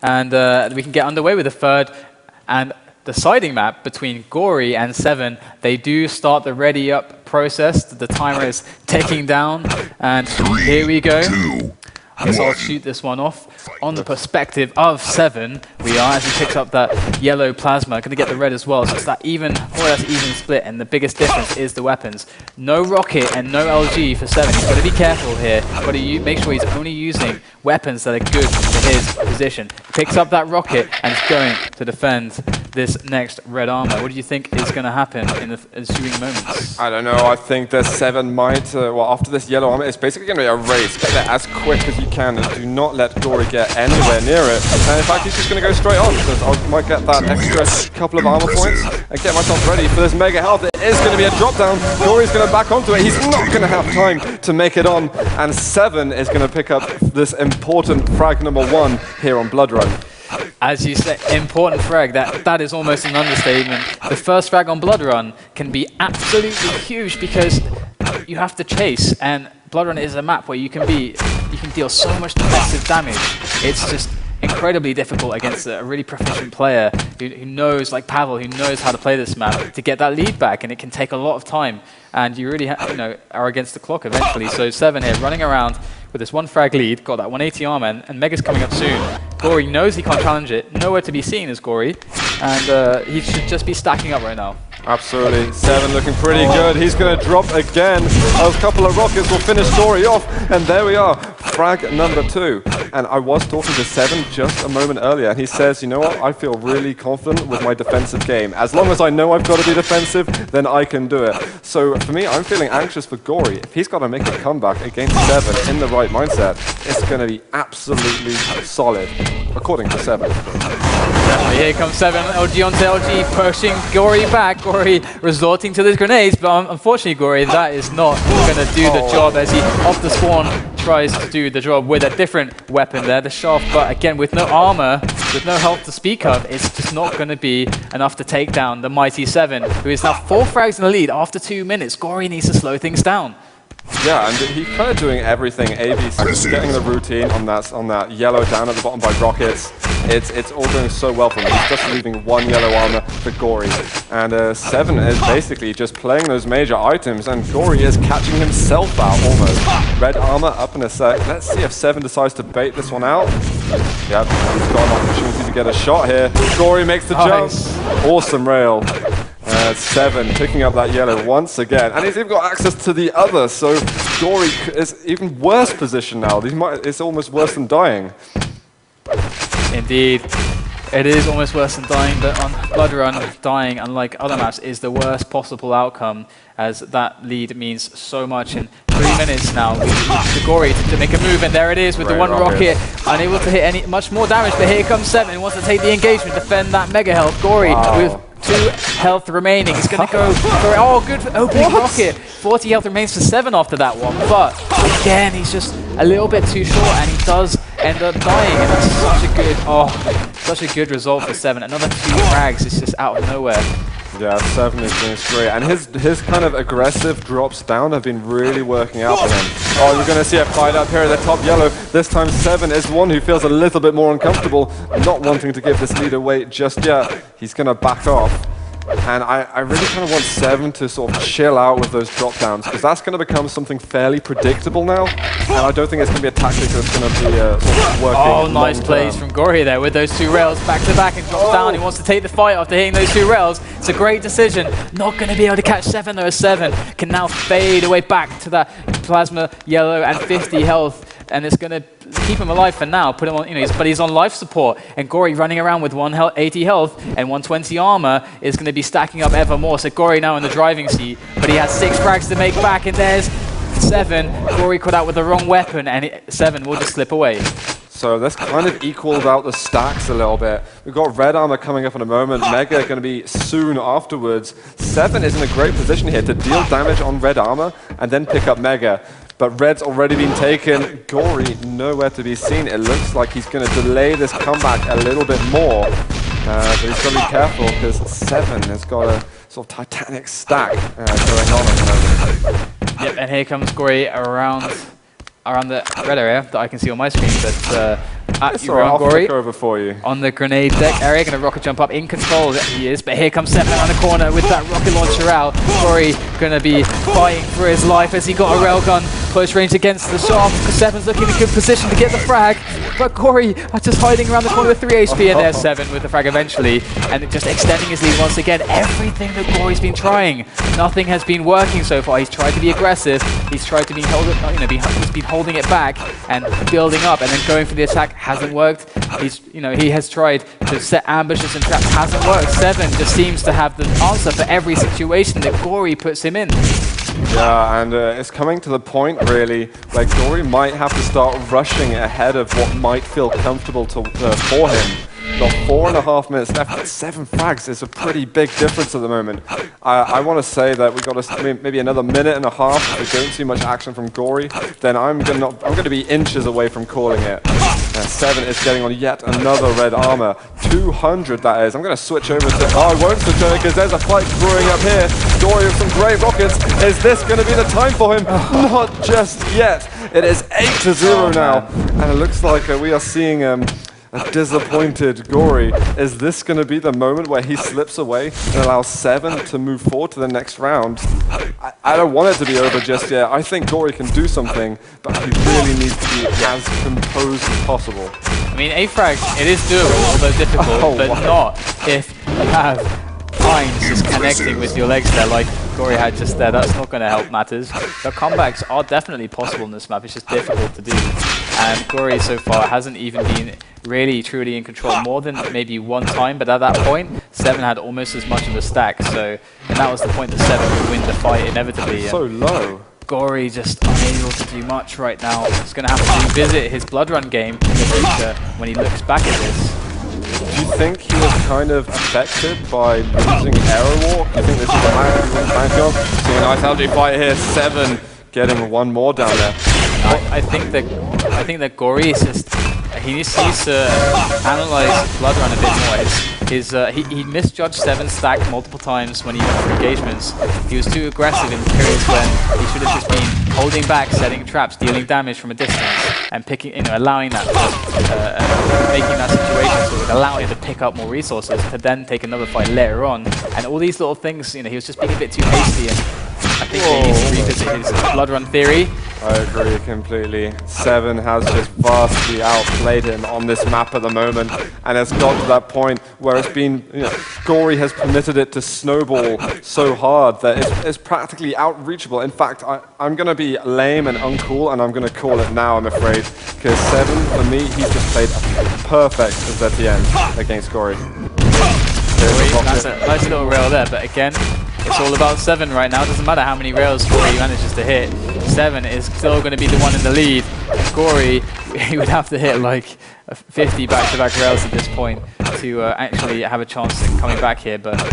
and we can get underway with the third. And the siding map between Gory and Sev3n, they do start the ready up process. The timer is ticking down, and here we go. I guess I'll shoot this one off. On the perspective of Sev3n, we are, as he picks up that yellow plasma, going to get the red as well. So it's that even, more or less even split, and the biggest difference is the weapons. No rocket and no LG for Sev3n. He's got to be careful here. Got to make sure he's only using weapons that are good for his position. He picks up that rocket and is going to defend this next red armor. What do you think is going to happen in the ensuing moments? I don't know. I think that Sev3n might, well, after this yellow armor, it's basically going to be a race. Get there as quick as you can and do not let Gory get anywhere near it. And in fact, he's just going to go straight on because I might get that extra couple of armor points and get myself ready for this mega health. It is going to be a drop down. Gory's going to back onto it. He's not going to have time to make it on. And Sev3n is going to pick up this important frag number 1 here on Blood Run. As you say, important frag, that is almost an understatement. The first frag on Blood Run can be absolutely huge because you have to chase, and Blood Run is a map where you can deal so much defensive damage. It's just incredibly difficult against a really proficient player who knows, like Pavel, who knows how to play this map, to get that lead back, and it can take a lot of time. And you really are against the clock eventually. So Sev3n here running around with this 1 frag lead, got that 180 armor, and Mega's coming up soon. Gory knows he can't challenge it, nowhere to be seen is Gory, and he should just be stacking up right now. Absolutely. Sev3n looking pretty good. He's going to drop again. A couple of rockets will finish Gory off, and there we are. Frag number 2. And I was talking to Sev3n just a moment earlier, and he says, you know what, I feel really confident with my defensive game. As long as I know I've got to be defensive, then I can do it. So for me, I'm feeling anxious for Gory. If he's got to make a comeback against Sev3n in the right mindset, it's going to be absolutely solid, according to Sev3n. Definitely. Here comes Sev3n, LG onto LG, pushing Gory back. Gory resorting to those grenades, but unfortunately, Gory, that is not going to do the job as he, off the spawn, tries to do the job with a different weapon there, the shaft, but again, with no armor, with no health to speak of, it's just not going to be enough to take down the mighty Sev3n, who is now 4 frags in the lead after 2 minutes. Gory needs to slow things down. Yeah, and he's kind of doing everything. AB's getting the routine on that yellow down at the bottom by rockets. It's all going so well for him. He's just leaving 1 yellow armor for Gory. And Sev3n is basically just playing those major items, and Gory is catching himself out almost. Red armor up in a sec. Let's see if Sev3n decides to bait this one out. Yep, he's got an opportunity to get a shot here. Gory makes the jump. Awesome rail. Sev3n picking up that yellow once again, and he's even got access to the other, so Gory is even worse position now. It's almost worse than dying. Indeed, it is almost worse than dying, but on Blood Run, dying, unlike other maps, is the worst possible outcome, as that lead means so much. In 3 minutes now, to Gory to make a move, and there it is with the 1 rocket, unable to hit much more damage, but here comes Sev3n, who wants to take the engagement, defend that mega health. Gory with 2 health remaining. He's going to go for oh, good opening rocket. 40 health remains for Sev3n after that one, but again, he's just a little bit too short, and he does end up dying, and that's such a good result for Sev3n. Another 2 frags, it's just out of nowhere. Yeah, Sev3n is doing great, and his kind of aggressive drops down have been really working out for him. Oh, you're going to see a fight up here at the top yellow. This time Sev3n is one who feels a little bit more uncomfortable, not wanting to give this lead away just yet. He's going to back off. And I really kind of want Sev3n to sort of chill out with those drop downs, because that's going to become something fairly predictable now. And I don't think it's going to be a tactic that's going to be sort of working. Oh, nice plays from Gory there with those 2 rails back to back and drops down. He wants to take the fight after hitting those 2 rails. It's a great decision. Not going to be able to catch Sev3n though, as Sev3n can now fade away back to that plasma yellow and 50 health. And it's going to keep him alive for now, put him on, but he's on life support, and Gory running around with 180 health and 120 armor is going to be stacking up ever more. So Gory now in the driving seat, but he has 6 frags to make back, and there's Sev3n. Gory caught out with the wrong weapon, and Sev3n will just slip away. So this kind of equals out the stacks a little bit. We've got red armor coming up in a moment, Mega going to be soon afterwards. Sev3n is in a great position here to deal damage on red armor and then pick up Mega. But red's already been taken. Gory nowhere to be seen. It looks like he's going to delay this comeback a little bit more. But he's got to be careful because Sev3n has got a sort of titanic stack going on at the moment. Yep, and here comes Gory around the red area that I can see on my screen, but It's all right, I'll flick over for you. On the grenade deck area, going to rocket jump up in control. He is, but here comes Sev3n around the corner with that rocket launcher out. Gory going to be fighting for his life as he got a railgun close range against the shop. Sev3n's looking in a good position to get the frag, but Gory are just hiding around the corner with 3 HP, and there's Sev3n with the frag eventually, and just extending his lead once again. Everything that Gory's been trying, nothing has been working so far. He's tried to be aggressive, he's tried to be he's been holding it back and building up, and then going for the attack hasn't worked. He has tried to set ambushes and traps, hasn't worked. Sev3n just seems to have the answer for every situation that Gory puts him in. Yeah, and it's coming to the point, really, where Gory might have to start rushing ahead of what might feel comfortable for him. Got 4.5 minutes left, but 7 frags is a pretty big difference at the moment. I want to say that we got maybe another minute and a half. If we don't see much action from Gory, then I'm going to be inches away from calling it. Sev3n is getting on yet another red armor. 200, that is. I'm going to switch over to... Oh, I won't switch over because there's a fight brewing up here. Gory with some great rockets. Is this going to be the time for him? Not just yet. It is 8-0 now. And it looks like we are seeing... a disappointed Gory. Is this going to be the moment where he slips away and allows Sev3n to move forward to the next round? I don't want it to be over just yet. I think Gory can do something, but he really needs to be as composed as possible. I mean, a frag, it is doable, although difficult, but not if you have Hines just connecting with your legs there like Gory had just there. That's not going to help matters. The comebacks are definitely possible in this map, it's just difficult to do. And Gory so far hasn't even been really truly in control more than maybe one time, but at that point Sev3n had almost as much of a stack, and that was the point that Sev3n would win the fight inevitably. So low. Gory just unable to do much right now. He's going to have to revisit his blood run game in the future when he looks back at this. Do you think he was kind of affected by losing Arrow Walk? Do you think this is a match he went bank on? Seeing a nice LG fight here, Sev3n getting one more down there. I think that Gory is just... He needs to analyze blood run a bit more. He misjudged Sev3n's stack multiple times when he went for engagements. He was too aggressive in periods when he should have just been holding back, setting traps, dealing damage from a distance, and allowing that, making that situation so it would allow him to pick up more resources to then take another fight later on. And all these little things, he was just being a bit too hasty, and I think he needs to revisit his blood run theory. I agree completely. Sev3n has just vastly outplayed him on this map at the moment, and it's got to that point where it's been, Gory has permitted it to snowball so hard that it's practically outreachable. In fact, I'm going to be lame and uncool, and I'm going to call it now, I'm afraid, because Sev3n, for me, he's just played a perfect FACEIT against Gory. That's a nice little rail there, but again, it's all about Sev3n right now. It doesn't matter how many rails Gory manages to hit. Sev3n is still going to be the one in the lead. Gory, he would have to hit like 50 back-to-back rails at this point to actually have a chance in coming back here, but I don't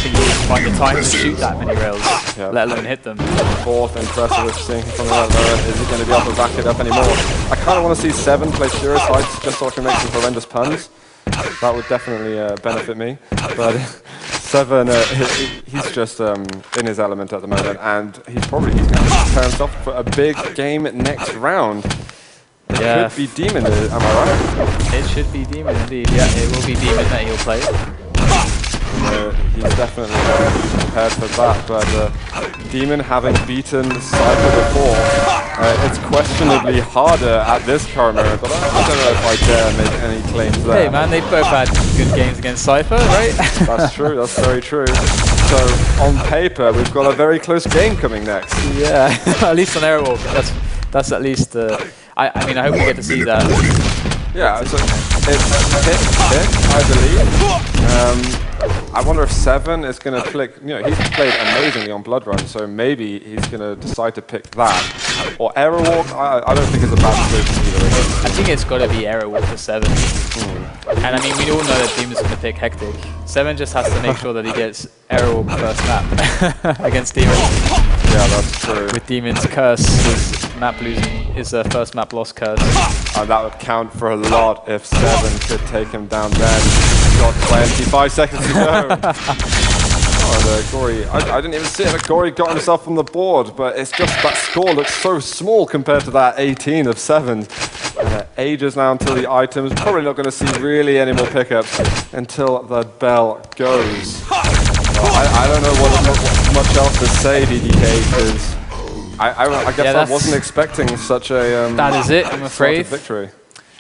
think he can find the time to shoot that many rails, let alone hit them. Fourth impressive thing from that lower. Is he going to be able to back it up anymore? I kind of want to see Sev3n play Serious Heights just so I can make some horrendous puns. That would definitely benefit me, but Sev3n, he's just in his element at the moment, and he's going to prepare himself for a big game next round. It could be Demon, am I right? It should be Demon indeed, yeah, it will be Demon that he'll play. He's definitely prepared for that, but Demon, having beaten Cypher before, it's questionably harder at this current moment, but I don't know if I dare make any claims there. Hey man, they've both had good games against Cypher, right? That's true, that's very true. So, on paper, we've got a very close game coming next. Yeah, at least on Airwalk, that's at least, I mean, I hope we get to see that. Yeah, so it's I believe. I wonder if Sev3n is going to click, he's played amazingly on Blood Run, so maybe he's going to decide to pick that. Or Aerowalk, I don't think it's a bad decision either. I think it's got to be Aerowalk for Sev3n. And I mean, we all know that Demon's going to pick Hectic. Sev3n just has to make sure that he gets Aerowalk first map against Demon. Yeah, that's true. With Demon's curse, his first map loss curse. That would count for a lot if Sev3n could take him down then. Got 25 seconds to go. Gory, I didn't even see it, but Gory got himself on the board, but it's just that score looks so small compared to that 18 of Sev3n. ages now until the items. Probably not going to see really any more pickups until the bell goes. I don't know what much else to say, BDK, because I guess I wasn't expecting such a that is it, I'm afraid. victory.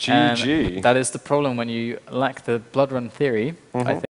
And GG. that is the problem when you lack the blood run theory. I think